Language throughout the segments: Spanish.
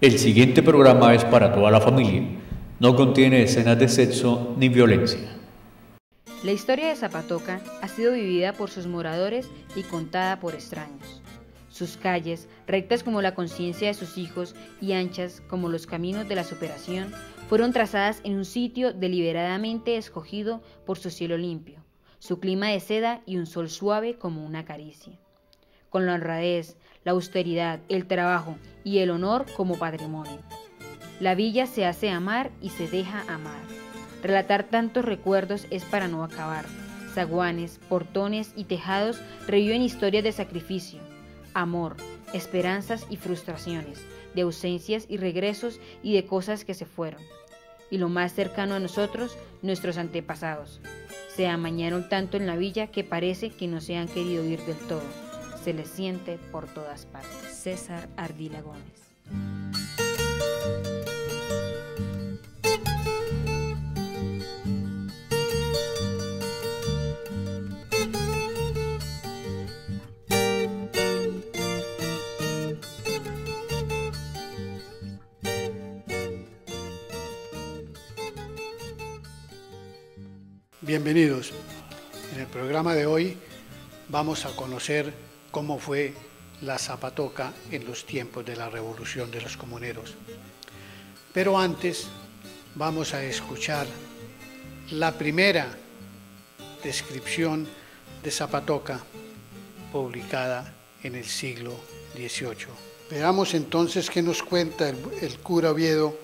El siguiente programa es para toda la familia. No contiene escenas de sexo ni violencia. La historia de Zapatoca ha sido vivida por sus moradores y contada por extraños. Sus calles, rectas como la conciencia de sus hijos y anchas como los caminos de la superación, fueron trazadas en un sitio deliberadamente escogido por su cielo limpio, su clima de seda y un sol suave como una caricia. Con la honradez, la austeridad, el trabajo y el honor como patrimonio. La villa se hace amar y se deja amar. Relatar tantos recuerdos es para no acabar. Zaguanes, portones y tejados reviven historias de sacrificio, amor, esperanzas y frustraciones, de ausencias y regresos y de cosas que se fueron. Y lo más cercano a nosotros, nuestros antepasados. Se amañaron tanto en la villa que parece que no se han querido ir del todo. Se les siente por todas partes. César Ardila Gómez. Bienvenidos. En el programa de hoy vamos a conocer cómo fue la Zapatoca en los tiempos de la Revolución de los Comuneros. Pero antes vamos a escuchar la primera descripción de Zapatoca publicada en el siglo XVIII. Veamos entonces qué nos cuenta el cura Oviedo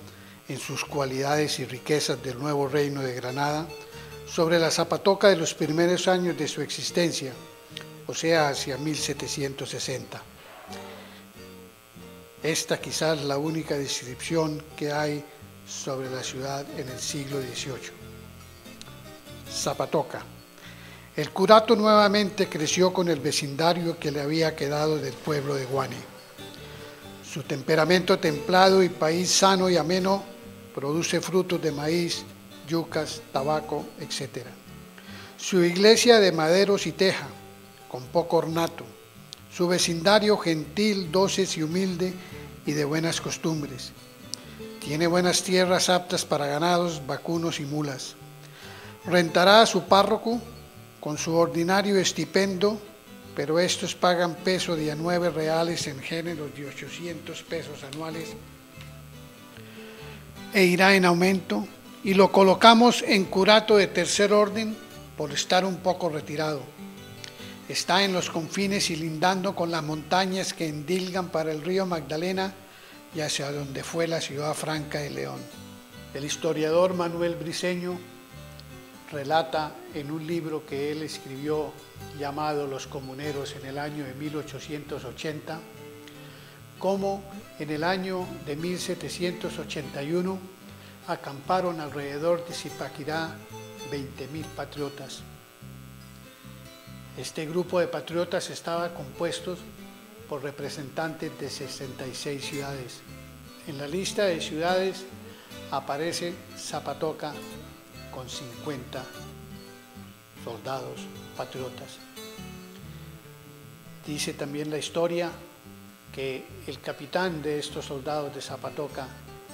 en sus cualidades y riquezas del nuevo reino de Granada sobre la Zapatoca de los primeros años de su existencia, o sea, hacia 1760. Esta quizás la única descripción que hay sobre la ciudad en el siglo XVIII. Zapatoca. El curato nuevamente creció con el vecindario que le había quedado del pueblo de Guane. Su temperamento templado y país sano y ameno produce frutos de maíz, yucas, tabaco, etc. Su iglesia de maderos y teja, con poco ornato, su vecindario gentil, dócil y humilde y de buenas costumbres. Tiene buenas tierras aptas para ganados, vacunos y mulas. Rentará a su párroco con su ordinario estipendo, pero estos pagan peso de a 9 reales en géneros de 800 pesos anuales, e irá en aumento, y lo colocamos en curato de tercer orden por estar un poco retirado. Está en los confines y lindando con las montañas que endilgan para el río Magdalena y hacia donde fue la ciudad franca de León. El historiador Manuel Briceño relata en un libro que él escribió llamado Los Comuneros en el año de 1880, cómo en el año de 1781 acamparon alrededor de Zipaquirá 20.000 patriotas. Este grupo de patriotas estaba compuesto por representantes de 66 ciudades. En la lista de ciudades aparece Zapatoca con 50 soldados patriotas. Dice también la historia que el capitán de estos soldados de Zapatoca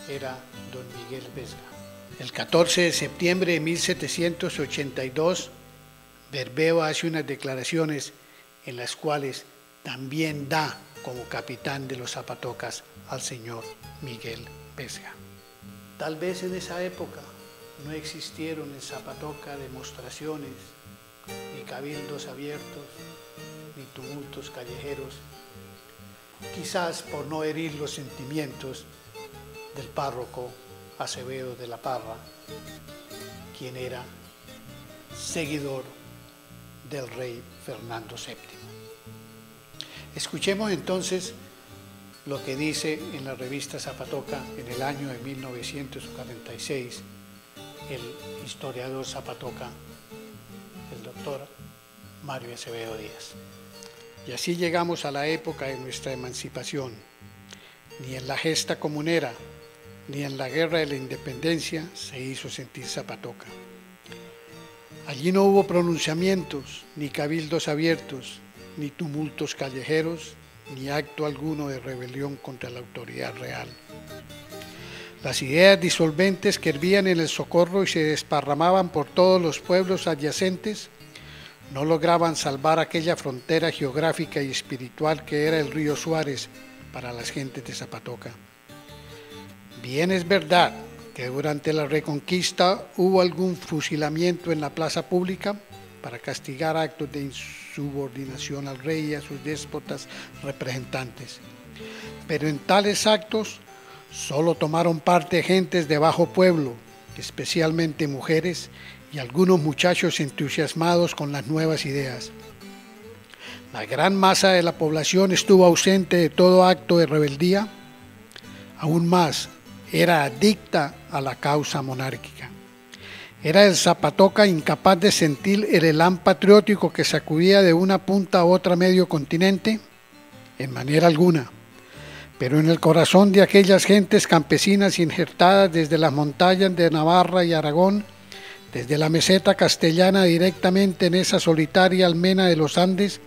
era don Miguel Vesga. El 14 de septiembre de 1782, Berbeo hace unas declaraciones en las cuales también da como capitán de los Zapatocas al señor Miguel Vesga. Tal vez en esa época no existieron en Zapatoca demostraciones, ni cabildos abiertos, ni tumultos callejeros, quizás por no herir los sentimientos del párroco Acevedo de la Parra, quien era seguidor del rey Fernando VII. Escuchemos entonces lo que dice en la revista Zapatoca en el año de 1946 el historiador Zapatoca, el doctor Mario Acevedo Díaz. Y así llegamos a la época de nuestra emancipación. Ni en la gesta comunera, ni en la guerra de la independencia se hizo sentir Zapatoca. Allí no hubo pronunciamientos, ni cabildos abiertos, ni tumultos callejeros, ni acto alguno de rebelión contra la autoridad real. Las ideas disolventes que hervían en el Socorro y se desparramaban por todos los pueblos adyacentes no lograban salvar aquella frontera geográfica y espiritual que era el río Suárez para las gentes de Zapatoca. Bien es verdad que durante la Reconquista hubo algún fusilamiento en la plaza pública para castigar actos de insubordinación al rey y a sus déspotas representantes, pero en tales actos solo tomaron parte gentes de bajo pueblo, especialmente mujeres y algunos muchachos entusiasmados con las nuevas ideas. La gran masa de la población estuvo ausente de todo acto de rebeldía. Aún más, era adicta a la causa monárquica. Era el Zapatoca incapaz de sentir el elán patriótico que sacudía de una punta a otra medio continente, en manera alguna. Pero en el corazón de aquellas gentes campesinas injertadas desde las montañas de Navarra y Aragón, desde la meseta castellana directamente en esa solitaria almena de los Andes,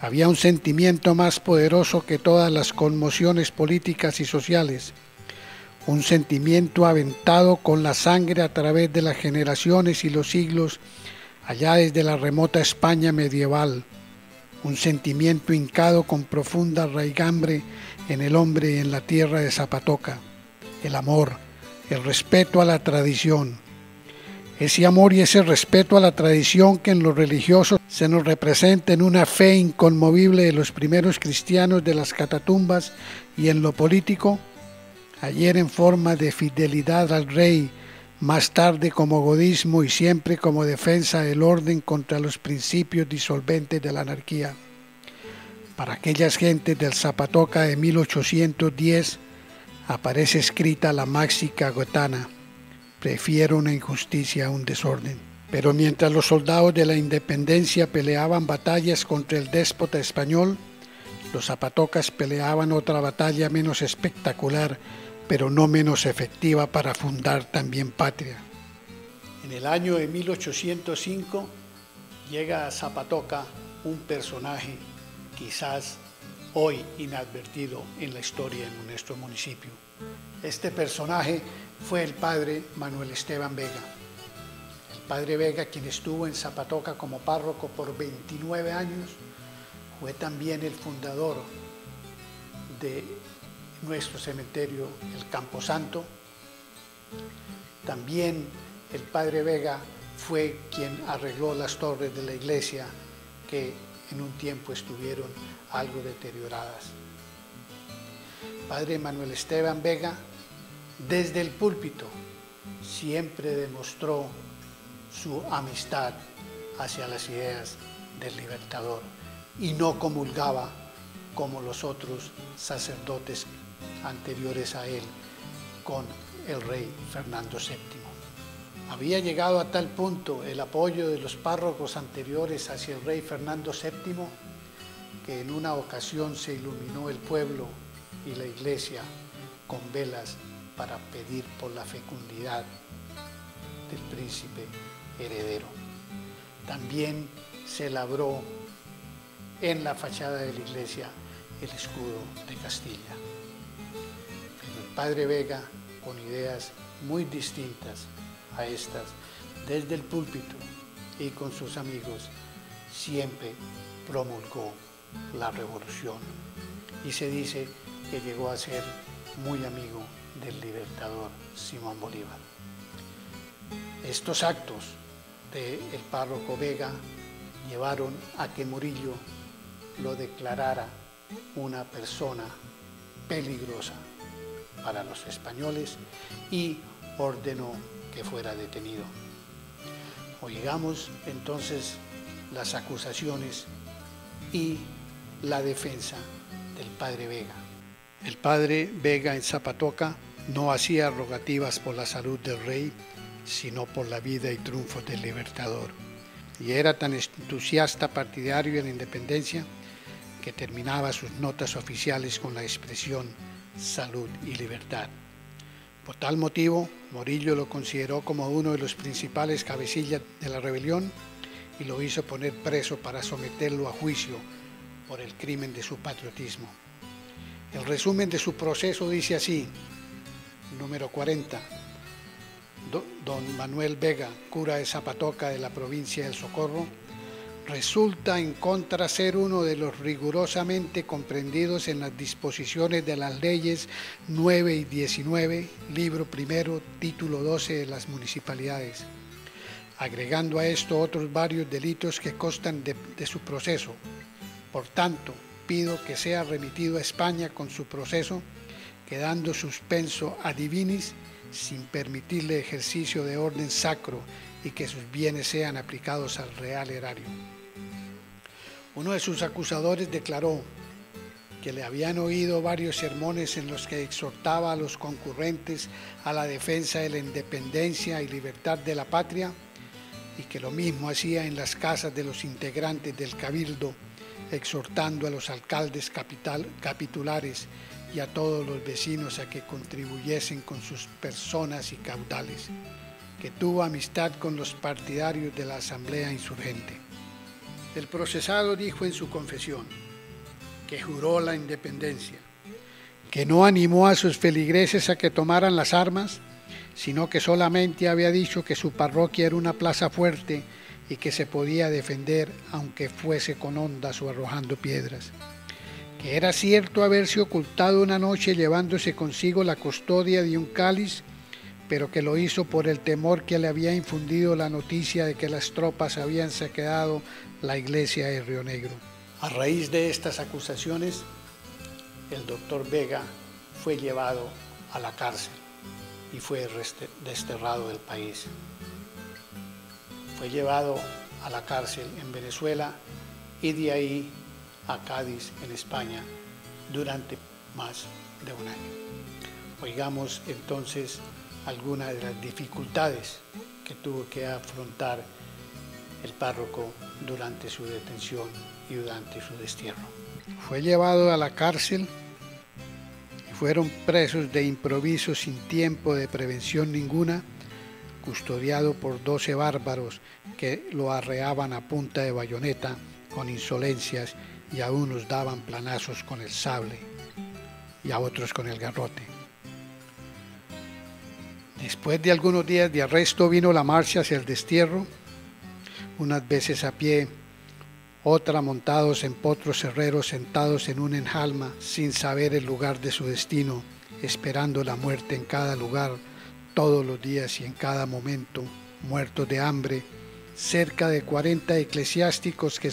había un sentimiento más poderoso que todas las conmociones políticas y sociales, un sentimiento aventado con la sangre a través de las generaciones y los siglos, allá desde la remota España medieval, un sentimiento hincado con profunda raigambre en el hombre y en la tierra de Zapatoca, el amor, el respeto a la tradición. Ese amor y ese respeto a la tradición que en lo religioso se nos representa en una fe inconmovible de los primeros cristianos de las catatumbas y en lo político, ayer en forma de fidelidad al rey, más tarde como godismo y siempre como defensa del orden contra los principios disolventes de la anarquía. Para aquellas gentes del Zapatoca de 1810 aparece escrita la máxima gotana: prefiero una injusticia a un desorden. Pero mientras los soldados de la independencia peleaban batallas contra el déspota español, los zapatocas peleaban otra batalla menos espectacular, pero no menos efectiva para fundar también patria. En el año de 1805 llega a Zapatoca un personaje quizás hoy inadvertido en la historia de nuestro municipio. Este personaje fue el padre Manuel Esteban Vega. El padre Vega, quien estuvo en Zapatoca como párroco por 29 años, fue también el fundador de nuestro cementerio, el Camposanto. También el padre Vega fue quien arregló las torres de la iglesia que en un tiempo estuvieron algo deterioradas. Padre Manuel Esteban Vega, desde el púlpito, siempre demostró su amistad hacia las ideas del Libertador y no comulgaba como los otros sacerdotes anteriores a él con el rey Fernando VII. Había llegado a tal punto el apoyo de los párrocos anteriores hacia el rey Fernando VII que en una ocasión se iluminó el pueblo y la iglesia con velas para pedir por la fecundidad del príncipe heredero. También se labró en la fachada de la iglesia el escudo de Castilla. Pero el padre Vega, con ideas muy distintas a estas, desde el púlpito y con sus amigos, siempre promulgó la revolución y se dice que llegó a ser muy amigo del Libertador Simón Bolívar. Estos actos del párroco Vega llevaron a que Murillo lo declarara una persona peligrosa para los españoles y ordenó que fuera detenido. Oigamos entonces las acusaciones y la defensa del padre Vega. El padre Vega en Zapatoca no hacía rogativas por la salud del rey, sino por la vida y triunfos del Libertador. Y era tan entusiasta partidario de la independencia que terminaba sus notas oficiales con la expresión salud y libertad. Por tal motivo, Murillo lo consideró como uno de los principales cabecillas de la rebelión y lo hizo poner preso para someterlo a juicio por el crimen de su patriotismo. El resumen de su proceso dice así: número 40. Don Manuel Vega, cura de Zapatoca de la provincia del Socorro, resulta en contra ser uno de los rigurosamente comprendidos en las disposiciones de las leyes 9 y 19, libro primero, título 12 de las municipalidades, agregando a esto otros varios delitos que constan de su proceso. Por tanto, pido que sea remitido a España con su proceso, quedando suspenso ad divinis, sin permitirle ejercicio de orden sacro, y que sus bienes sean aplicados al real erario. Uno de sus acusadores declaró que le habían oído varios sermones en los que exhortaba a los concurrentes a la defensa de la independencia y libertad de la patria, y que lo mismo hacía en las casas de los integrantes del cabildo, exhortando a los alcaldes capitulares y a todos los vecinos a que contribuyesen con sus personas y caudales, que tuvo amistad con los partidarios de la Asamblea Insurgente. El procesado dijo en su confesión que juró la independencia, que no animó a sus feligreses a que tomaran las armas, sino que solamente había dicho que su parroquia era una plaza fuerte y que se podía defender aunque fuese con ondas o arrojando piedras, que era cierto haberse ocultado una noche llevándose consigo la custodia de un cáliz, pero que lo hizo por el temor que le había infundido la noticia de que las tropas habían saqueado la iglesia de Río Negro. A raíz de estas acusaciones, el doctor Vega fue llevado a la cárcel y fue desterrado del país. Fue llevado a la cárcel en Venezuela y de ahí a Cádiz, en España, durante más de un año. Oigamos entonces algunas de las dificultades que tuvo que afrontar el párroco durante su detención y durante su destierro. Fue llevado a la cárcel y fueron presos de improviso sin tiempo de prevención ninguna, custodiado por 12 bárbaros que lo arreaban a punta de bayoneta con insolencias, y a unos daban planazos con el sable y a otros con el garrote. Después de algunos días de arresto vino la marcha hacia el destierro, unas veces a pie, otra montados en potros herreros sentados en un enjalma sin saber el lugar de su destino, esperando la muerte en cada lugar, todos los días y en cada momento, muertos de hambre, cerca de 40 eclesiásticos que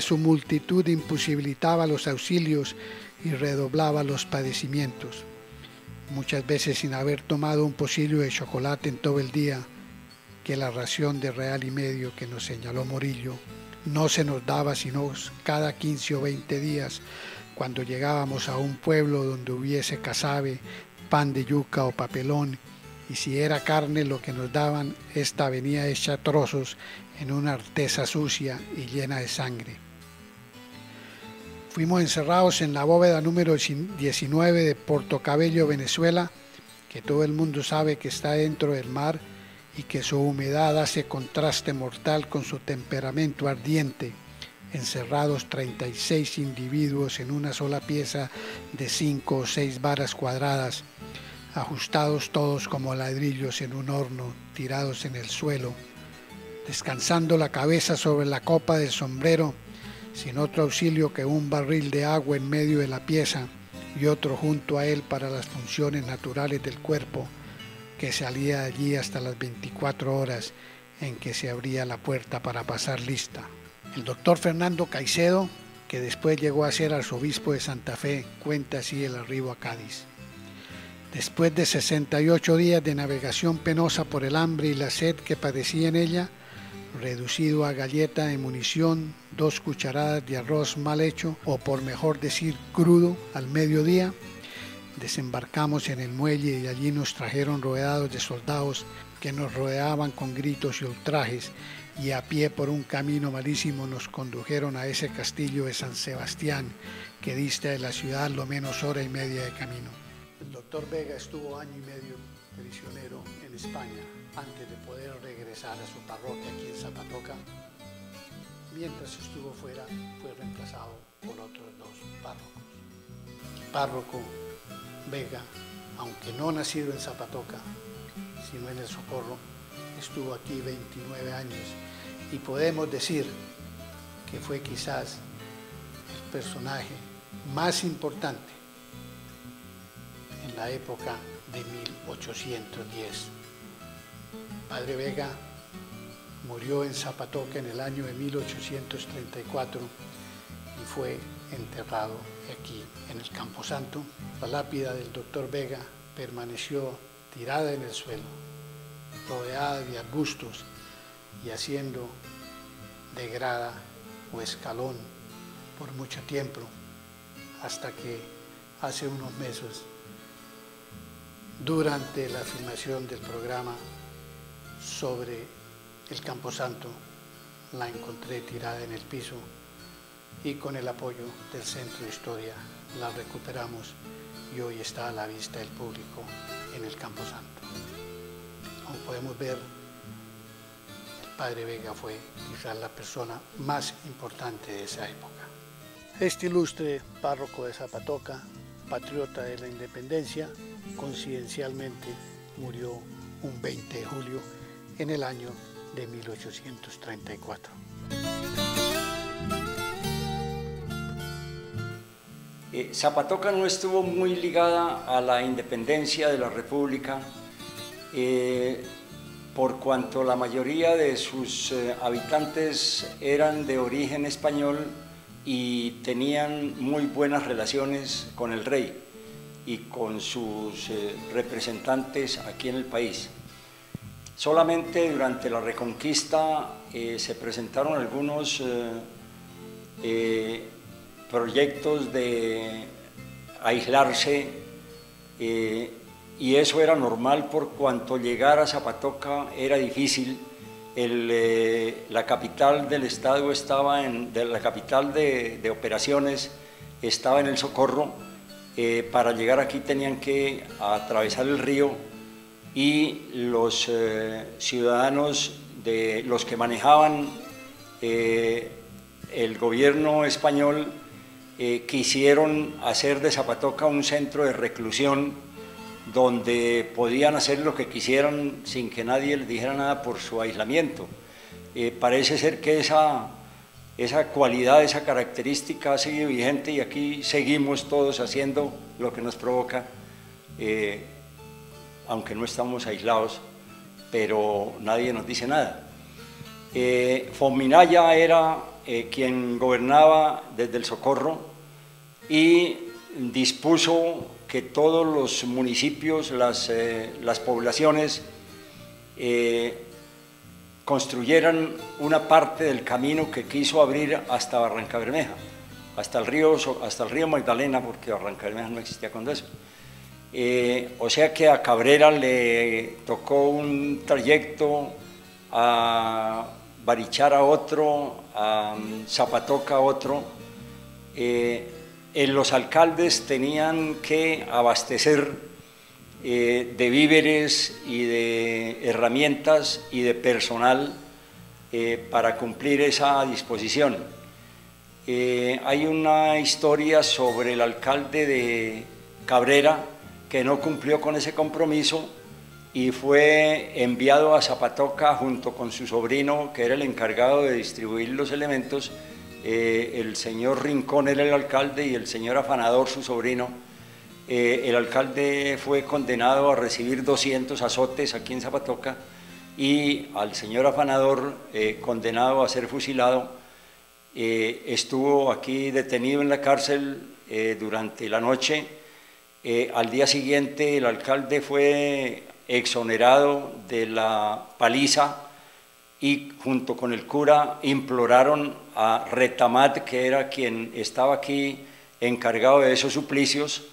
su multitud imposibilitaba los auxilios y redoblaba los padecimientos, muchas veces sin haber tomado un pocillo de chocolate en todo el día, que la ración de $1,50 que nos señaló Morillo no se nos daba sino cada 15 o 20 días, cuando llegábamos a un pueblo donde hubiese casabe, pan de yuca o papelón, y si era carne lo que nos daban, esta venía hecha a trozos en una artesa sucia y llena de sangre. Fuimos encerrados en la bóveda número 19 de Portocabello, Venezuela, que todo el mundo sabe que está dentro del mar y que su humedad hace contraste mortal con su temperamento ardiente, encerrados 36 individuos en una sola pieza de 5 o 6 varas cuadradas, ajustados todos como ladrillos en un horno, tirados en el suelo, descansando la cabeza sobre la copa del sombrero, sin otro auxilio que un barril de agua en medio de la pieza y otro junto a él para las funciones naturales del cuerpo, que salía allí hasta las 24 horas en que se abría la puerta para pasar lista. El doctor Fernando Caicedo, que después llegó a ser arzobispo de Santa Fe, cuenta así el arribo a Cádiz. Después de 68 días de navegación penosa por el hambre y la sed que padecía en ella, reducido a galleta de munición, 2 cucharadas de arroz mal hecho, o por mejor decir crudo, al mediodía, desembarcamos en el muelle y allí nos trajeron rodeados de soldados que nos rodeaban con gritos y ultrajes, y a pie por un camino malísimo nos condujeron a ese castillo de San Sebastián que dista de la ciudad lo menos hora y media de camino. El doctor Vega estuvo año y medio prisionero en España antes de poder regresar a su parroquia aquí en Zapatoca. Mientras estuvo fuera, fue reemplazado pasado por otros dos párrocos. El párroco Vega, aunque no nacido en Zapatoca, sino en El Socorro, estuvo aquí 29 años y podemos decir que fue quizás el personaje más importante en la época de 1810. Padre Vega murió en Zapatoca en el año de 1834 y fue enterrado aquí en el Camposanto. La lápida del doctor Vega permaneció tirada en el suelo, rodeada de arbustos y haciendo de grada o escalón por mucho tiempo, hasta que hace unos meses, durante la filmación del programa sobre el Camposanto, la encontré tirada en el piso y con el apoyo del Centro de Historia la recuperamos y hoy está a la vista del público en el Camposanto. Como podemos ver, el Padre Vega fue quizás la persona más importante de esa época. Este ilustre párroco de Zapatoca, patriota de la independencia, coincidencialmente murió un 20 de julio en el año de 1834. Zapatoca no estuvo muy ligada a la independencia de la República, por cuanto la mayoría de sus habitantes eran de origen español y tenían muy buenas relaciones con el rey y con sus representantes aquí en el país. Solamente durante la Reconquista se presentaron algunos proyectos de aislarse, y eso era normal por cuanto llegar a Zapatoca era difícil. La capital del estado estaba la capital de operaciones estaba en El Socorro. Para llegar aquí tenían que atravesar el río y los ciudadanos, los que manejaban el gobierno español, quisieron hacer de Zapatoca un centro de reclusión donde podían hacer lo que quisieran sin que nadie les dijera nada por su aislamiento. Parece ser que esa cualidad, esa característica ha seguido vigente y aquí seguimos todos haciendo lo que nos provoca, aunque no estamos aislados, pero nadie nos dice nada. Fominaya era quien gobernaba desde El Socorro y dispuso que todos los municipios, las poblaciones, construyeran una parte del camino que quiso abrir hasta Barrancabermeja, hasta el río Magdalena, porque Barrancabermeja no existía cuando eso. O sea que a Cabrera le tocó un trayecto, a Barichara otro, a Zapatoca otro. Los alcaldes tenían que abastecer de víveres y de herramientas y de personal para cumplir esa disposición. Hay una historia sobre el alcalde de Cabrera que no cumplió con ese compromiso y fue enviado a Zapatoca junto con su sobrino, que era el encargado de distribuir los elementos. El señor Rincón era el alcalde y el señor Afanador, su sobrino. El alcalde fue condenado a recibir 200 azotes aquí en Zapatoca y al señor Afanador condenado a ser fusilado. Estuvo aquí detenido en la cárcel durante la noche. Al día siguiente el alcalde fue exonerado de la paliza y junto con el cura imploraron a Retamat, que era quien estaba aquí encargado de esos suplicios,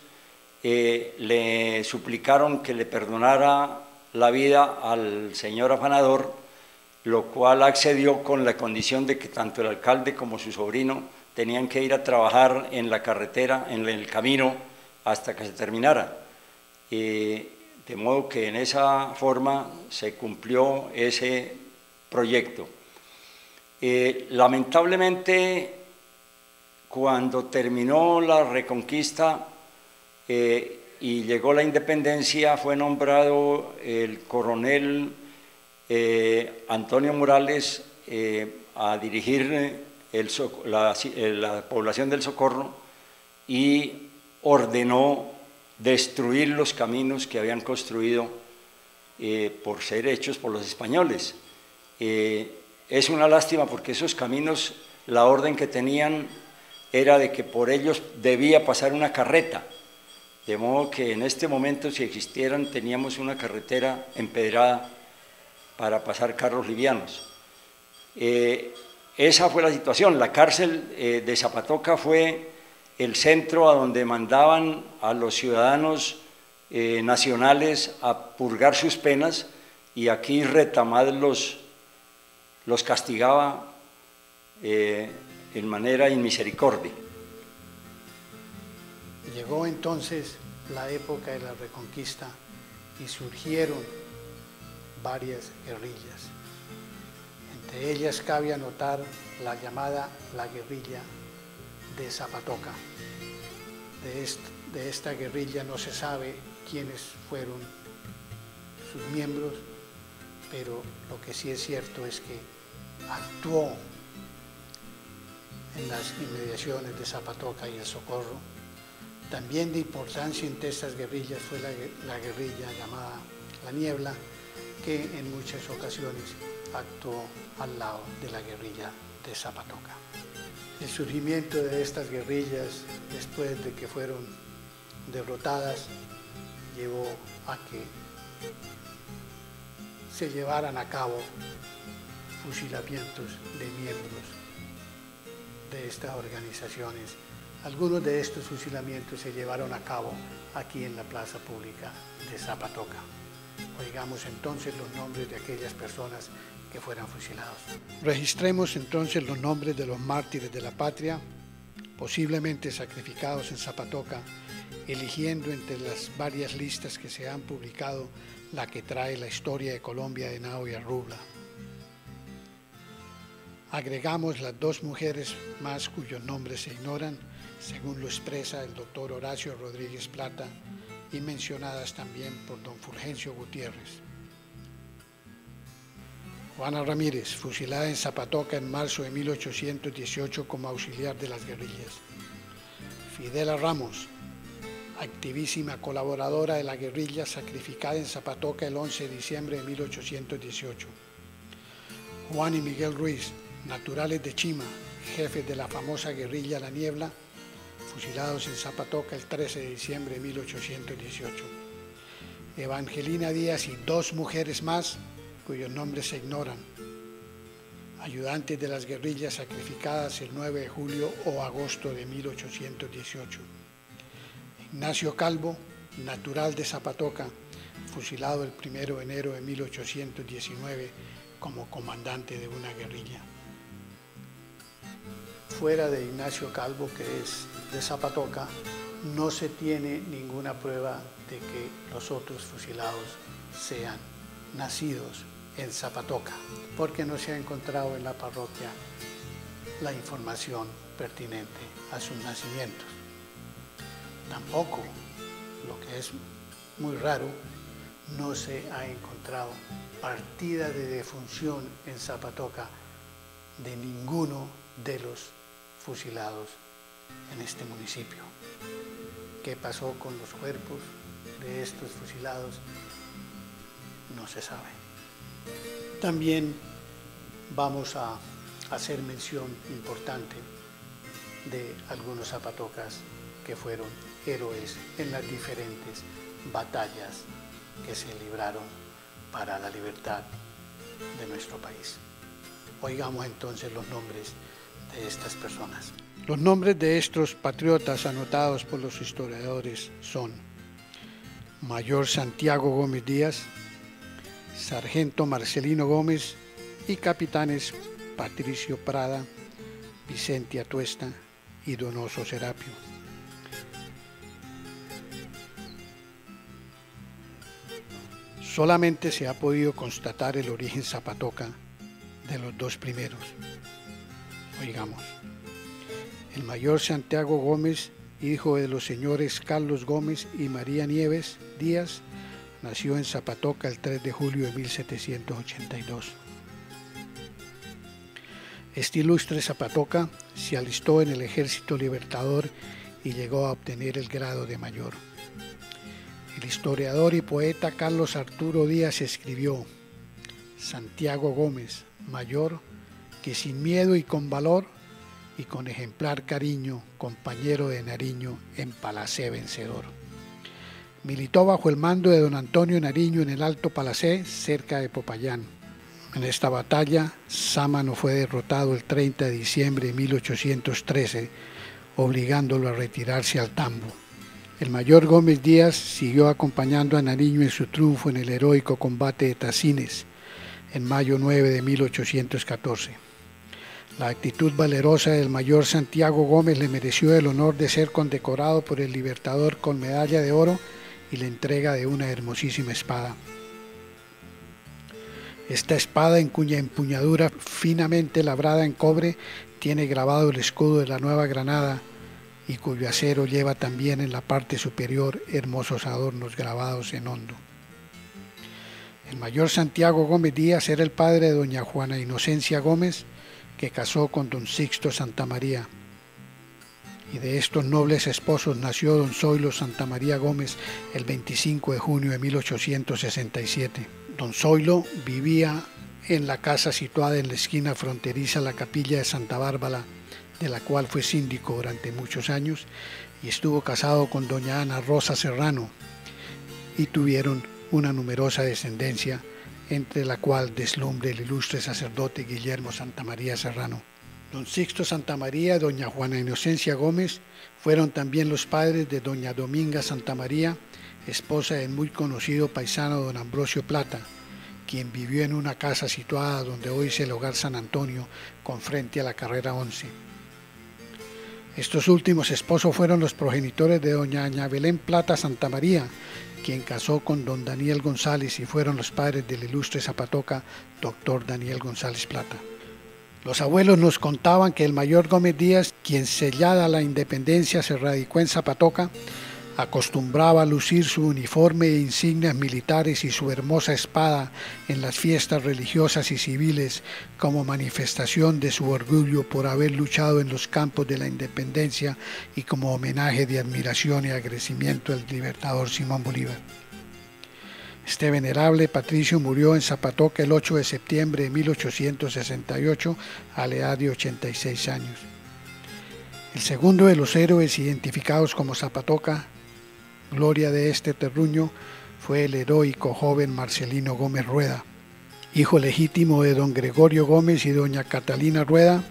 le suplicaron que le perdonara la vida al señor Afanador, lo cual accedió con la condición de que tanto el alcalde como su sobrino tenían que ir a trabajar en la carretera, en el camino, hasta que se terminara. De modo que en esa forma se cumplió ese proyecto. Lamentablemente, cuando terminó la Reconquista y llegó la independencia, fue nombrado el coronel Antonio Morales a dirigir la población del Socorro y ordenó destruir los caminos que habían construido por ser hechos por los españoles. Es una lástima porque esos caminos, la orden que tenían era de que por ellos debía pasar una carreta, de modo que en este momento, si existieran, teníamos una carretera empedrada para pasar carros livianos. Esa fue la situación. La cárcel de Zapatoca fue el centro a donde mandaban a los ciudadanos nacionales a purgar sus penas, y aquí Retamad los castigaba en manera inmisericordia. Llegó entonces la época de la Reconquista y surgieron varias guerrillas. Entre ellas cabe anotar la llamada la guerrilla de Zapatoca. De esta guerrilla no se sabe quiénes fueron sus miembros, pero lo que sí es cierto es que actuó en las inmediaciones de Zapatoca y el Socorro. También de importancia entre estas guerrillas fue la guerrilla llamada La Niebla, que en muchas ocasiones actuó al lado de la guerrilla de Zapatoca. El surgimiento de estas guerrillas, después de que fueron derrotadas, llevó a que se llevaran a cabo fusilamientos de miembros de estas organizaciones. Algunos de estos fusilamientos se llevaron a cabo aquí en la plaza pública de Zapatoca. Oigamos entonces los nombres de aquellas personas que fueran fusilados. Registremos entonces los nombres de los mártires de la patria, posiblemente sacrificados en Zapatoca, eligiendo entre las varias listas que se han publicado la que trae la historia de Colombia de Henao y Arrubla. Agregamos las dos mujeres más cuyos nombres se ignoran, según lo expresa el doctor Horacio Rodríguez Plata, y mencionadas también por don Fulgencio Gutiérrez. Juana Ramírez, fusilada en Zapatoca en marzo de 1818 como auxiliar de las guerrillas. Fidela Ramos, activísima colaboradora de la guerrilla, sacrificada en Zapatoca el 11 de diciembre de 1818. Juan y Miguel Ruiz, naturales de Chima, jefes de la famosa guerrilla La Niebla, fusilados en Zapatoca el 13 de diciembre de 1818. Evangelina Díaz y dos mujeres más, cuyos nombres se ignoran, ayudantes de las guerrillas, sacrificadas el 9 de julio o agosto de 1818. Ignacio Calvo, natural de Zapatoca, fusilado el 1 de enero de 1819 como comandante de una guerrilla. Fuera de Ignacio Calvo, que es de Zapatoca, no se tiene ninguna prueba de que los otros fusilados sean nacidos en Zapatoca, porque no se ha encontrado en la parroquia la información pertinente a sus nacimientos. Tampoco, lo que es muy raro, no se ha encontrado partida de defunción en Zapatoca de ninguno de los fusilados en este municipio. ¿Qué pasó con los cuerpos de estos fusilados? No se sabe. También vamos a hacer mención importante de algunos zapatocas que fueron héroes en las diferentes batallas que se libraron para la libertad de nuestro país. Oigamos entonces los nombres de estas personas. Los nombres de estos patriotas anotados por los historiadores son Mayor Santiago Gómez Díaz, Sargento Marcelino Gómez y capitanes Patricio Prada, Vicente Atuesta y Donoso Serapio. Solamente se ha podido constatar el origen zapatoca de los dos primeros. Oigamos. El mayor Santiago Gómez, hijo de los señores Carlos Gómez y María Nieves Díaz, nació en Zapatoca el 3 de julio de 1782. Este ilustre Zapatoca se alistó en el Ejército Libertador y llegó a obtener el grado de mayor. El historiador y poeta Carlos Arturo Díaz escribió: Santiago Gómez, mayor, que sin miedo y con valor y con ejemplar cariño, compañero de Nariño, en Palacé vencedor. Militó bajo el mando de don Antonio Nariño en el Alto Palacé, cerca de Popayán. En esta batalla, Sámano fue derrotado el 30 de diciembre de 1813, obligándolo a retirarse al tambo. El mayor Gómez Díaz siguió acompañando a Nariño en su triunfo en el heroico combate de Tacines, en mayo 9 de 1814. La actitud valerosa del mayor Santiago Gómez le mereció el honor de ser condecorado por el Libertador con medalla de oro y la entrega de una hermosísima espada. Esta espada, en cuya empuñadura finamente labrada en cobre tiene grabado el escudo de la Nueva Granada y cuyo acero lleva también en la parte superior hermosos adornos grabados en hondo. El mayor Santiago Gómez Díaz era el padre de doña Juana Inocencia Gómez, que casó con don Sixto Santamaría, y de estos nobles esposos nació don Zoilo Santamaría Gómez el 25 de junio de 1867. Don Zoilo vivía en la casa situada en la esquina fronteriza a la capilla de Santa Bárbara, de la cual fue síndico durante muchos años, y estuvo casado con doña Ana Rosa Serrano, y tuvieron una numerosa descendencia, entre la cual deslumbre el ilustre sacerdote Guillermo Santamaría Serrano. Don Sixto Santamaría y doña Juana Inocencia Gómez fueron también los padres de doña Dominga Santamaría, esposa del muy conocido paisano don Ambrosio Plata, quien vivió en una casa situada donde hoy es el Hogar San Antonio, con frente a la carrera 11. Estos últimos esposos fueron los progenitores de doña Aña Belén Plata Santamaría, quien casó con don Daniel González, y fueron los padres del ilustre Zapatoca, doctor Daniel González Plata. Los abuelos nos contaban que el mayor Gómez Díaz, quien sellada la independencia se radicó en Zapatoca, acostumbraba a lucir su uniforme e insignias militares y su hermosa espada en las fiestas religiosas y civiles como manifestación de su orgullo por haber luchado en los campos de la independencia y como homenaje de admiración y agradecimiento al libertador Simón Bolívar. Este venerable patricio murió en Zapatoca el 8 de septiembre de 1868 a la edad de 86 años. El segundo de los héroes identificados como Zapatoca, gloria de este terruño, fue el heroico joven Marcelino Gómez Rueda, hijo legítimo de don Gregorio Gómez y doña Catalina Rueda.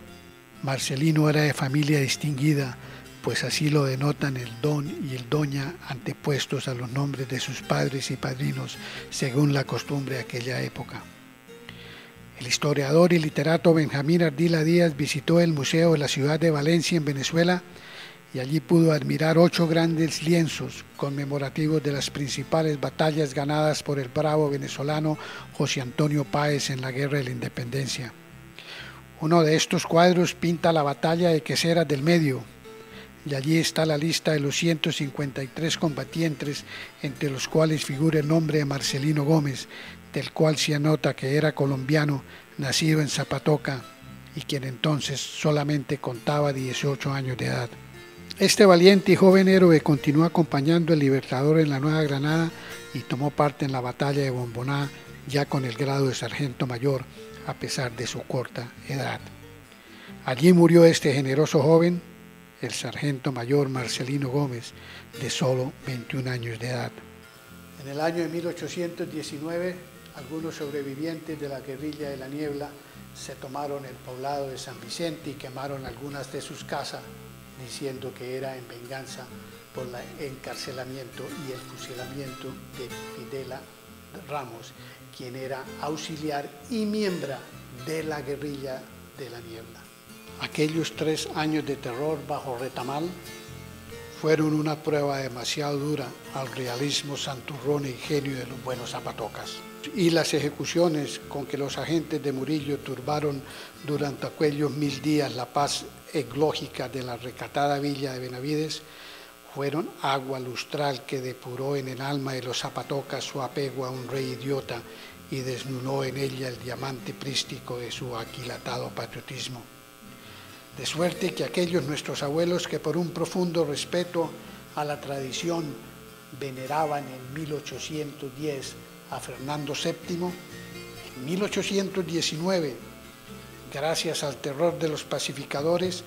Marcelino era de familia distinguida, pues así lo denotan el don y el doña antepuestos a los nombres de sus padres y padrinos, según la costumbre de aquella época. El historiador y literato Benjamín Ardila Díaz visitó el Museo de la ciudad de Valencia en Venezuela y allí pudo admirar 8 grandes lienzos conmemorativos de las principales batallas ganadas por el bravo venezolano José Antonio Páez en la Guerra de la Independencia. Uno de estos cuadros pinta la batalla de Queseras del Medio, y allí está la lista de los 153 combatientes, entre los cuales figura el nombre de Marcelino Gómez, del cual se anota que era colombiano, nacido en Zapatoca, y quien entonces solamente contaba 18 años de edad. Este valiente y joven héroe continuó acompañando al Libertador en la Nueva Granada y tomó parte en la batalla de Bomboná, ya con el grado de sargento mayor, a pesar de su corta edad. Allí murió este generoso joven, el sargento mayor Marcelino Gómez, de solo 21 años de edad. En el año de 1819, algunos sobrevivientes de la guerrilla de la Niebla se tomaron el poblado de San Vicente y quemaron algunas de sus casas, diciendo que era en venganza por el encarcelamiento y el fusilamiento de Fidela Ramos, quien era auxiliar y miembro de la guerrilla de la Niebla. Aquellos 3 años de terror bajo Retamal fueron una prueba demasiado dura al realismo santurrón e ingenio de los buenos zapatocas. y las ejecuciones con que los agentes de Murillo turbaron durante aquellos 1000 días la paz eglógica de la recatada villa de Benavides, fueron agua lustral que depuró en el alma de los Zapatoca su apego a un rey idiota y desnudó en ella el diamante prístico de su aquilatado patriotismo. De suerte que aquellos nuestros abuelos que por un profundo respeto a la tradición veneraban en 1810 a Fernando VII, en 1819, gracias al terror de los pacificadores,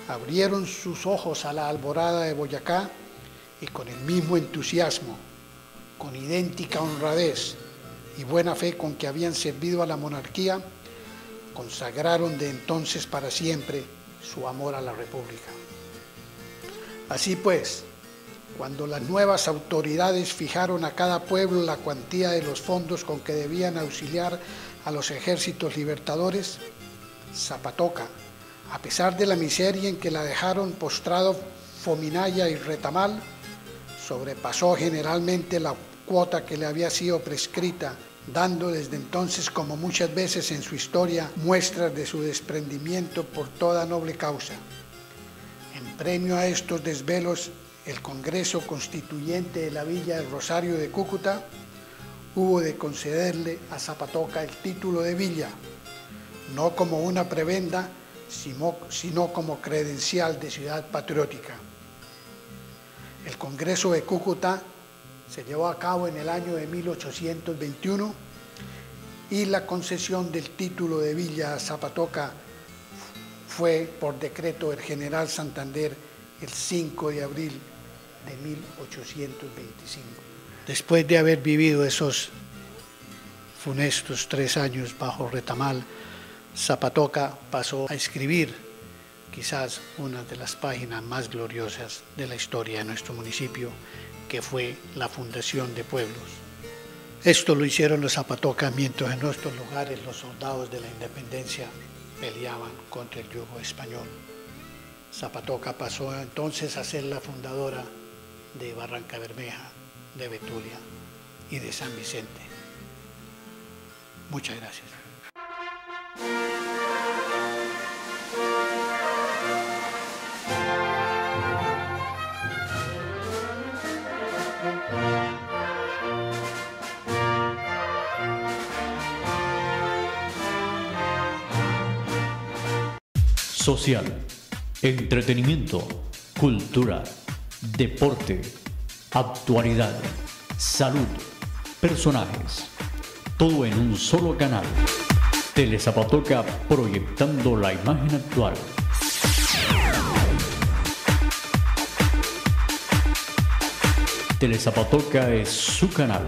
abrieron sus ojos a la alborada de Boyacá y con el mismo entusiasmo, con idéntica honradez y buena fe con que habían servido a la monarquía, consagraron de entonces para siempre su amor a la República. Así pues, cuando las nuevas autoridades fijaron a cada pueblo la cuantía de los fondos con que debían auxiliar a los ejércitos libertadores, Zapatoca, a pesar de la miseria en que la dejaron postrado Fominaya y Retamal, sobrepasó generalmente la cuota que le había sido prescrita, dando desde entonces, como muchas veces en su historia, muestras de su desprendimiento por toda noble causa. En premio a estos desvelos, el Congreso Constituyente de la Villa del Rosario de Cúcuta hubo de concederle a Zapatoca el título de villa, no como una prebenda, sino como credencial de ciudad patriótica. El Congreso de Cúcuta se llevó a cabo en el año de 1821 y la concesión del título de villa a Zapatoca fue por decreto del general Santander el 5 de abril de 1825. Después de haber vivido esos funestos 3 años bajo Retamal, Zapatoca pasó a escribir quizás una de las páginas más gloriosas de la historia de nuestro municipio, que fue la fundación de pueblos. Esto lo hicieron los Zapatoca mientras en nuestros lugares los soldados de la independencia peleaban contra el yugo español. Zapatoca pasó entonces a ser la fundadora de Barranca Bermeja, de Betulia y de San Vicente. Muchas gracias. Social, entretenimiento, cultura, deporte, actualidad, salud, personajes, todo en un solo canal. Telezapatoca, proyectando la imagen actual. Telezapatoca es su canal.